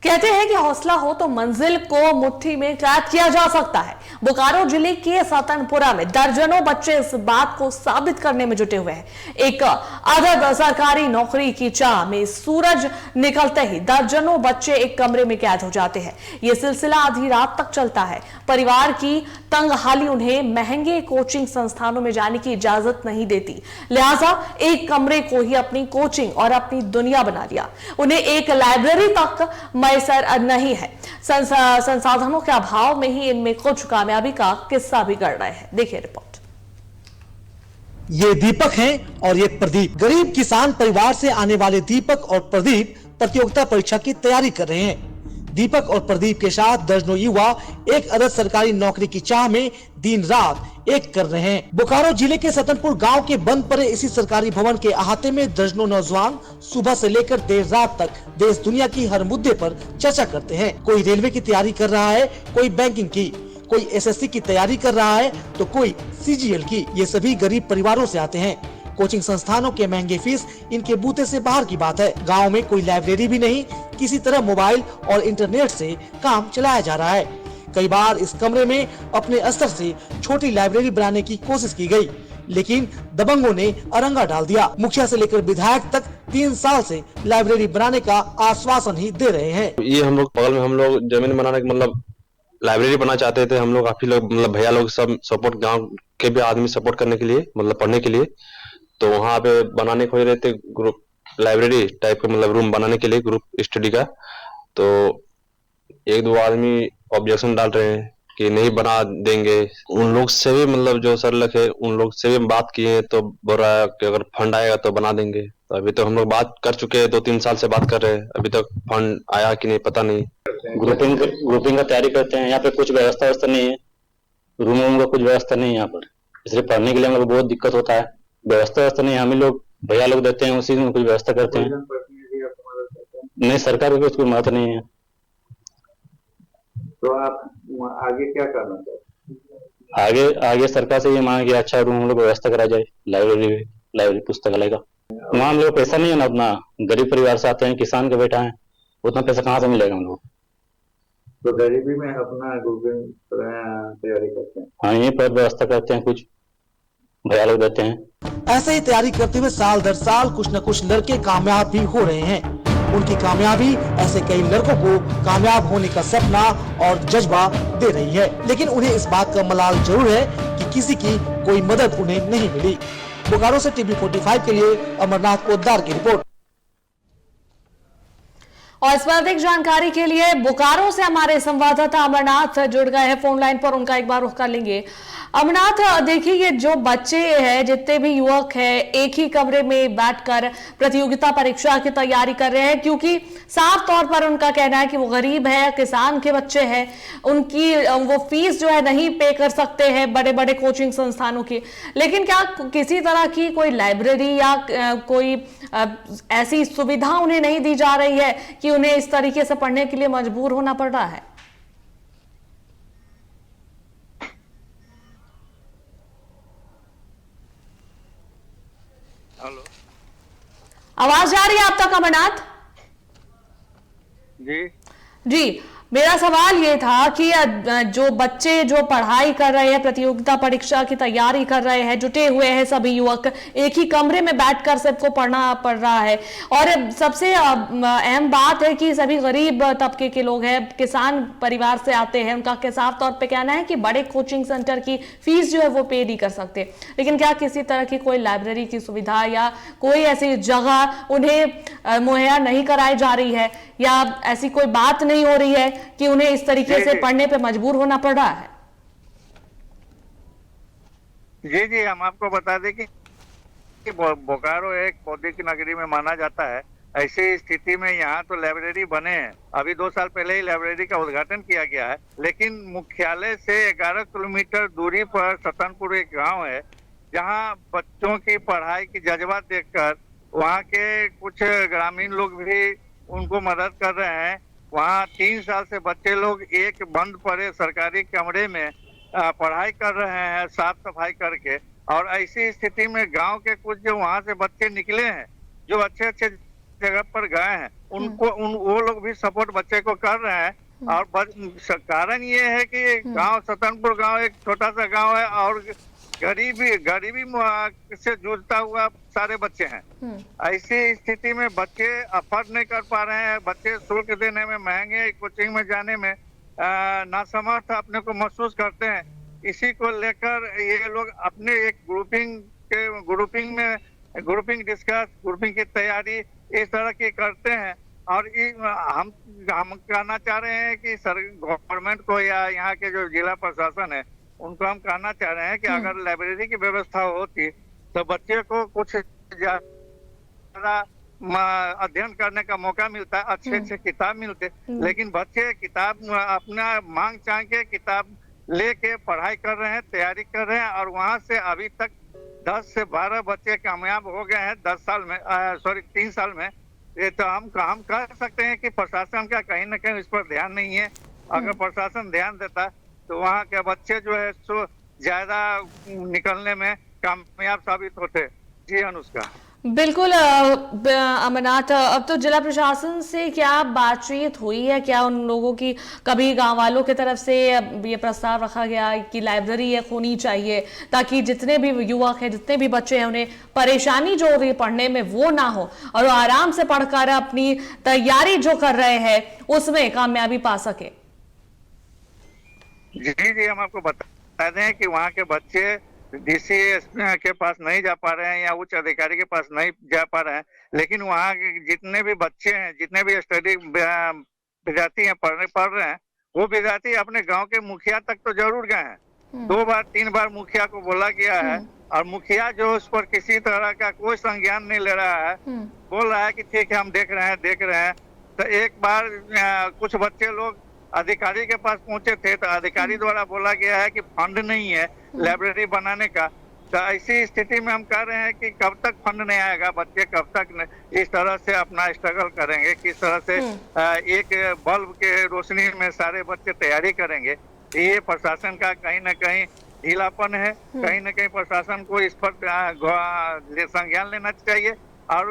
कहते हैं कि हौसला हो तो मंजिल को मुट्ठी में कैद किया जा सकता है। बोकारो जिले के सतनपुरा में दर्जनों बच्चे इस बात को साबित करने में जुटे हुए हैं। एक अदद सरकारी नौकरी की चाह में सूरज निकलते ही दर्जनों बच्चे एक कमरे में कैद हो जाते हैं। यह सिलसिला आधी रात तक चलता है। परिवार की तंगहाली उन्हें महंगे कोचिंग संस्थानों में जाने की इजाजत नहीं देती, लिहाजा एक कमरे को ही अपनी कोचिंग और अपनी दुनिया बना लिया। उन्हें एक लाइब्रेरी तक मैसर नहीं है। संसाधनों के अभाव में ही इनमें कुछ कामयाबी का किस्सा भी गढ़ रहे हैं। देखिए रिपोर्ट। ये दीपक हैं और ये प्रदीप। गरीब किसान परिवार से आने वाले दीपक और प्रदीप प्रतियोगिता परीक्षा की तैयारी कर रहे हैं। दीपक और प्रदीप के साथ दर्जनों युवा एक अदद सरकारी नौकरी की चाह में दिन रात एक कर रहे हैं। बोकारो जिले के सतनपुर गांव के बंद पड़े इसी सरकारी भवन के अहाते में दर्जनों नौजवान सुबह से लेकर देर रात तक देश दुनिया की हर मुद्दे पर चर्चा करते हैं। कोई रेलवे की तैयारी कर रहा है, कोई बैंकिंग की, कोई एसएससी की तैयारी कर रहा है तो कोई सीजीएल की। ये सभी गरीब परिवारों से आते हैं। कोचिंग संस्थानों के महंगे फीस इनके बूते से बाहर की बात है। गांव में कोई लाइब्रेरी भी नहीं, किसी तरह मोबाइल और इंटरनेट से काम चलाया जा रहा है। कई बार इस कमरे में अपने स्तर से छोटी लाइब्रेरी बनाने की कोशिश की गई, लेकिन दबंगों ने अरंगा डाल दिया। मुखिया से लेकर विधायक तक 3 साल से लाइब्रेरी बनाने का आश्वासन ही दे रहे हैं। ये हम लोग बगल में हम लोग जमीन बनाने का मतलब लाइब्रेरी बना चाहते थे। हम लोग काफी लोग मतलब भैया लोग सब सपोर्ट, गांव के भी आदमी सपोर्ट करने के लिए मतलब पढ़ने के लिए, तो वहाँ पे बनाने खोज रहे थे ग्रुप लाइब्रेरी टाइप का मतलब रूम बनाने के लिए ग्रुप स्टडी का। तो 1-2 आदमी ऑब्जेक्शन डाल रहे हैं कि नहीं बना देंगे। उन लोग से भी मतलब जो सरलख है उन लोग से भी बात किए हैं तो बोल रहा है कि अगर फंड आएगा तो बना देंगे। तो अभी तो हम लोग बात कर चुके हैं, 2-3 साल से बात कर रहे हैं, अभी तक फंड आया कि नहीं पता नहीं। ग्रुपिंग का तैयारी करते हैं। यहाँ पे कुछ व्यवस्था नहीं है, रूम का कुछ व्यवस्था नहीं है यहाँ पर, इसलिए पढ़ने के लिए हम लोग बहुत दिक्कत होता है। व्यवस्था नहीं, हम ही लोग भैया लोग देते हैं, उसी में कुछ व्यवस्था करते हैं। नहीं, सरकार की कोई मदद नहीं है। तो आप आगे क्या करना चाहते हैं? आगे सरकार से ये मांग कि अच्छा रूम हम लोग व्यवस्था करा जाए, लाइब्रेरी पुस्तकालय का। वहाँ हम लोग पैसा नहीं है ना, अपना गरीब परिवार से आते हैं, किसान का बेटा है, उतना पैसा कहाँ से मिलेगा हम लोग। तो गरीबी में अपना तैयारी करते हैं। हाँ, यहीं पर व्यवस्था करते हैं, कुछ भैया लोग देते हैं। ऐसे ही तैयारी करते हुए साल दर साल कुछ न कुछ लड़के कामयाब भी हो रहे हैं। उनकी कामयाबी ऐसे कई लड़कों को कामयाब होने का सपना और जज्बा दे रही है, लेकिन उन्हें इस बात का मलाल जरूर है कि किसी की कोई मदद उन्हें नहीं मिली। बोकारो से टीवी 45 के लिए अमरनाथ पोद्दार की रिपोर्ट। और इस पर अधिक जानकारी के लिए बोकारो से हमारे संवाददाता अमरनाथ जुड़ गए हैं फोन लाइन पर, उनका एक बार रुख कर लेंगे। अमरनाथ, देखिए ये जो बच्चे हैं, जितने भी युवक हैं, एक ही कमरे में बैठकर प्रतियोगिता परीक्षा की तैयारी कर रहे हैं, क्योंकि साफ तौर पर उनका कहना है कि वो गरीब है, किसान के बच्चे हैं, उनकी वो फीस जो है नहीं पे कर सकते हैं बड़े बड़े कोचिंग संस्थानों की। लेकिन क्या किसी तरह की कोई लाइब्रेरी या कोई ऐसी सुविधा उन्हें नहीं दी जा रही है कि उन्हें इस तरीके से पढ़ने के लिए मजबूर होना पड़ रहा है? हेलो, आवाज आ रही है आप तक अमरनाथ? जी जी, मेरा सवाल ये था कि जो बच्चे जो पढ़ाई कर रहे हैं, प्रतियोगिता परीक्षा की तैयारी कर रहे हैं, जुटे हुए हैं सभी युवक, एक ही कमरे में बैठकर सबको पढ़ना पड़ रहा है, और सबसे अहम बात है कि सभी गरीब तबके के लोग हैं, किसान परिवार से आते हैं। उनका साफ तौर पे कहना है कि बड़े कोचिंग सेंटर की फीस जो है वो पे नहीं कर सकते। लेकिन क्या किसी तरह की कोई लाइब्रेरी की सुविधा या कोई ऐसी जगह उन्हें मुहैया नहीं कराई जा रही है, या ऐसी कोई बात नहीं हो रही है कि उन्हें इस तरीके से पढ़ने पे मजबूर होना पड़ रहा है? जी, हम आपको बता दें कि बोकारो एक पौधे की नगरी में माना जाता है। ऐसी स्थिति में यहाँ तो लाइब्रेरी बने हैं, अभी 2 साल पहले ही लाइब्रेरी का उद्घाटन किया गया है, लेकिन मुख्यालय से 11 किलोमीटर दूरी पर सतनपुर एक गाँव है, जहाँ बच्चों की पढ़ाई की जज्बा देखकर वहाँ के कुछ ग्रामीण लोग भी उनको मदद कर रहे हैं। वहाँ 3 साल से बच्चे लोग एक बंद पड़े सरकारी कमरे में पढ़ाई कर रहे हैं, साफ सफाई करके। और ऐसी स्थिति में गांव के कुछ जो वहाँ से बच्चे निकले हैं, जो अच्छे अच्छे जगह पर गए हैं, उनको वो लोग भी सपोर्ट बच्चे को कर रहे हैं। और कारण ये है कि गांव सतनपुर गांव एक छोटा सा गांव है और गरीबी से जूझता हुआ सारे बच्चे हैं। ऐसी स्थिति में बच्चे अफोर्ड नहीं कर पा रहे हैं, बच्चे शुल्क देने में, महंगे कोचिंग में जाने में नासमर्थ अपने को महसूस करते हैं। इसी को लेकर ये लोग अपने एक ग्रुपिंग डिस्कस, ग्रुपिंग की तैयारी इस तरह की करते हैं। और हम कहना चाह रहे हैं कि गवर्नमेंट को या यहाँ के जो जिला प्रशासन है उनको हम कहना चाह रहे हैं कि अगर लाइब्रेरी की व्यवस्था होती तो बच्चे को कुछ ज्यादा अध्ययन करने का मौका मिलता, अच्छे किताब मिलते। लेकिन बच्चे किताब अपना मांग चाह के किताब लेके पढ़ाई कर रहे हैं, तैयारी कर रहे हैं और वहां से अभी तक 10 से 12 बच्चे कामयाब हो गए हैं 3 साल में। ये तो हम कह सकते हैं कि प्रशासन का कहीं ना कहीं इस पर ध्यान नहीं है। अगर प्रशासन ध्यान देता तो वहाँ के बच्चे जो है सो ज्यादा निकलने में कामयाब साबित होते। जी अनुष्का। बिल्कुल अमरनाथ, अब तो जिला प्रशासन से क्या बातचीत हुई है? क्या उन लोगों की कभी गांव वालों की तरफ से ये प्रस्ताव रखा गया कि लाइब्रेरी एक होनी चाहिए ताकि जितने भी युवक हैं, जितने भी बच्चे हैं, उन्हें परेशानी जो हो रही है पढ़ने में वो ना हो और वो आराम से पढ़कर अपनी तैयारी जो कर रहे हैं उसमें कामयाबी पा सके? जी, हम आपको बता दें कि वहाँ के बच्चे डीसी के पास नहीं जा पा रहे हैं या उच्च अधिकारी के पास नहीं जा पा रहे हैं, लेकिन वहाँ के जितने भी बच्चे हैं, जितने भी स्टडी विद्यार्थी हैं, पढ़ रहे हैं, वो विद्यार्थी अपने गांव के मुखिया तक तो जरूर गए हैं। 2 बार 3 बार मुखिया को बोला गया है और मुखिया जो उस पर किसी तरह का कोई संज्ञान नहीं ले रहा है, बोल रहा है कि ठीक है हम देख रहे हैं। तो एक बार कुछ बच्चे लोग अधिकारी के पास पहुंचे थे तो अधिकारी द्वारा बोला गया है कि फंड नहीं है लाइब्रेरी बनाने का। तो ऐसी स्थिति में हम कह रहे हैं कि कब तक फंड नहीं आएगा, बच्चे कब तक इस तरह से अपना स्ट्रगल करेंगे, किस तरह से एक बल्ब के रोशनी में सारे बच्चे तैयारी करेंगे। ये प्रशासन का कहीं ना कहीं ढीलापन है, कहीं ना कहीं प्रशासन को इस पर संज्ञान लेना चाहिए और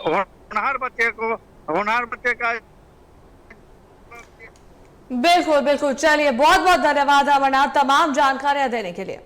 होनहार बच्चे का बिल्कुल। चलिए, बहुत बहुत धन्यवाद अमरनाथ तमाम जानकारियां देने के लिए।